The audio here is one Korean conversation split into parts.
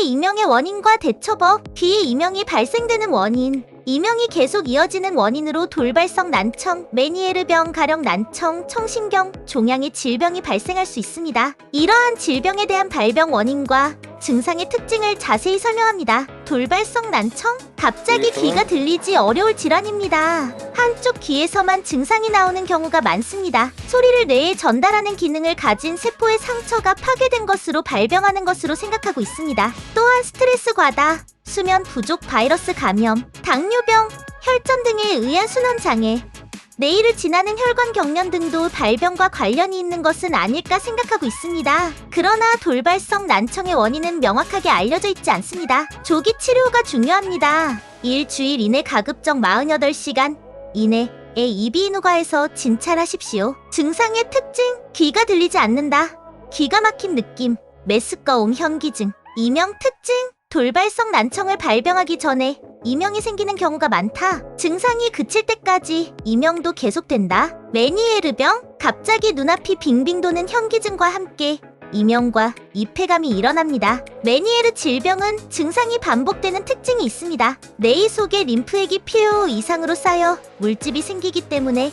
귀의 이명의 원인과 대처법. 귀의 이명이 발생되는 원인. 이명이 계속 이어지는 원인으로 돌발성 난청, 메니에르병, 가령 난청, 청신경, 종양의 질병이 발생할 수 있습니다. 이러한 질병에 대한 발병 원인과 증상의 특징을 자세히 설명합니다. 돌발성 난청? 갑자기 귀가 들리지 어려울 질환입니다. 한쪽 귀에서만 증상이 나오는 경우가 많습니다. 소리를 뇌에 전달하는 기능을 가진 세포의 상처가 파괴된 것으로 발병하는 것으로 생각하고 있습니다. 또한 스트레스 과다, 수면 부족, 바이러스 감염, 당뇨병, 혈전 등에 의한 순환 장애, 뇌를 지나는 혈관 경련 등도 발병과 관련이 있는 것은 아닐까 생각하고 있습니다. 그러나 돌발성 난청의 원인은 명확하게 알려져 있지 않습니다. 조기 치료가 중요합니다. 일주일 이내 가급적 48시간 이내에 이비인후과에서 진찰하십시오. 증상의 특징, 귀가 들리지 않는다, 기가 막힌 느낌, 메스꺼움, 현기증. 이명 특징, 돌발성 난청을 발병하기 전에 이명이 생기는 경우가 많다. 증상이 그칠 때까지 이명도 계속된다. 메니에르병, 갑자기 눈앞이 빙빙 도는 현기증과 함께 이명과 입회감이 일어납니다. 메니에르 질병은 증상이 반복되는 특징이 있습니다. 뇌 속에 림프액이 필요 이상으로 쌓여 물집이 생기기 때문에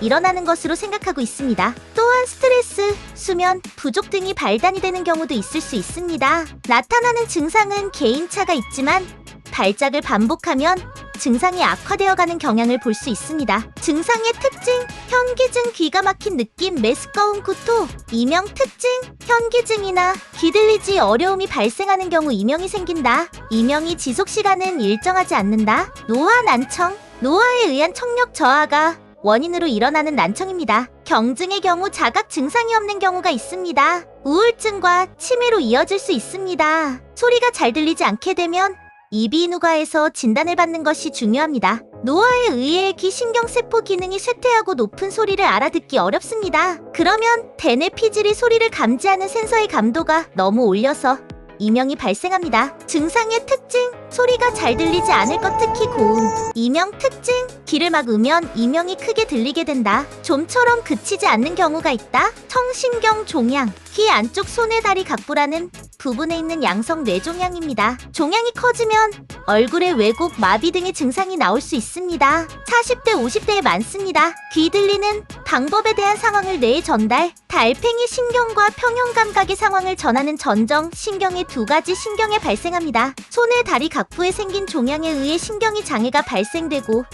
일어나는 것으로 생각하고 있습니다. 또한 스트레스, 수면 부족 등이 발단이 되는 경우도 있을 수 있습니다. 나타나는 증상은 개인차가 있지만 발작을 반복하면 증상이 악화되어가는 경향을 볼 수 있습니다. 증상의 특징, 현기증, 기가 막힌 느낌, 메스꺼움, 구토. 이명 특징, 현기증이나 귀 들리지 어려움이 발생하는 경우 이명이 생긴다. 이명이 지속시간은 일정하지 않는다. 노화 난청, 노화에 의한 청력 저하가 원인으로 일어나는 난청입니다. 경증의 경우 자각 증상이 없는 경우가 있습니다. 우울증과 치매로 이어질 수 있습니다. 소리가 잘 들리지 않게 되면 이비인후과에서 진단을 받는 것이 중요합니다. 노화에 의해 귀 신경세포 기능이 쇠퇴하고 높은 소리를 알아듣기 어렵습니다. 그러면 대뇌 피질이 소리를 감지하는 센서의 감도가 너무 올려서 이명이 발생합니다. 증상의 특징, 소리가 잘 들리지 않을 것, 특히 고음. 이명 특징, 귀를 막으면 이명이 크게 들리게 된다. 좀처럼 그치지 않는 경우가 있다. 청신경 종양, 귀 안쪽 손의 다리 각부라는 부분에 있는 양성 뇌종양입니다. 종양이 커지면 얼굴에 왜곡, 마비 등의 증상이 나올 수 있습니다. 40대, 50대에 많습니다. 귀 들리는 방법에 대한 상황을 뇌에 전달. 달팽이 신경과 평형감각의 상황을 전하는 전정 신경의 두 가지 신경에 발생합니다. 손의 다리 각부에 생긴 종양에 의해 신경이 장애가 발생되고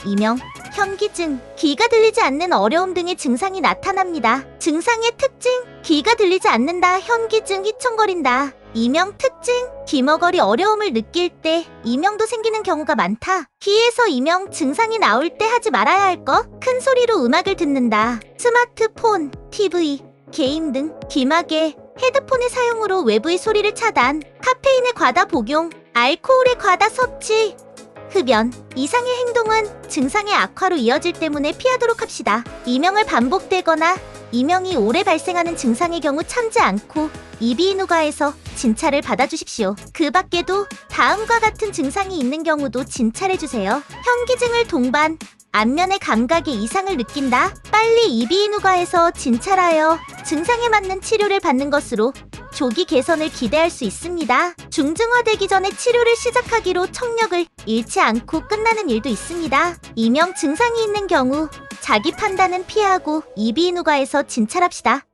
이명, 현기증, 귀가 들리지 않는 어려움 등의 증상이 나타납니다. 증상의 특징, 귀가 들리지 않는다, 현기증, 휘청거린다. 이명 특징, 귀머거리 어려움을 느낄 때 이명도 생기는 경우가 많다. 귀에서 이명 증상이 나올 때 하지 말아야 할 것, 큰 소리로 음악을 듣는다. 스마트폰, TV, 게임 등 귀마개, 헤드폰의 사용으로 외부의 소리를 차단. 카페인의 과다 복용, 알코올의 과다 섭취, 흡연, 이상의 행동은 증상의 악화로 이어질 때문에 피하도록 합시다. 이명을 반복되거나 이명이 오래 발생하는 증상의 경우 참지 않고 이비인후과에서 진찰을 받아주십시오. 그 밖에도 다음과 같은 증상이 있는 경우도 진찰해주세요. 현기증을 동반, 안면의 감각에 이상을 느낀다. 빨리 이비인후과에서 진찰하여 증상에 맞는 치료를 받는 것으로 조기 개선을 기대할 수 있습니다. 중증화되기 전에 치료를 시작하기로 청력을 잃지 않고 끝나는 일도 있습니다. 이명 증상이 있는 경우 자기 판단은 피하고 이비인후과에서 진찰합시다.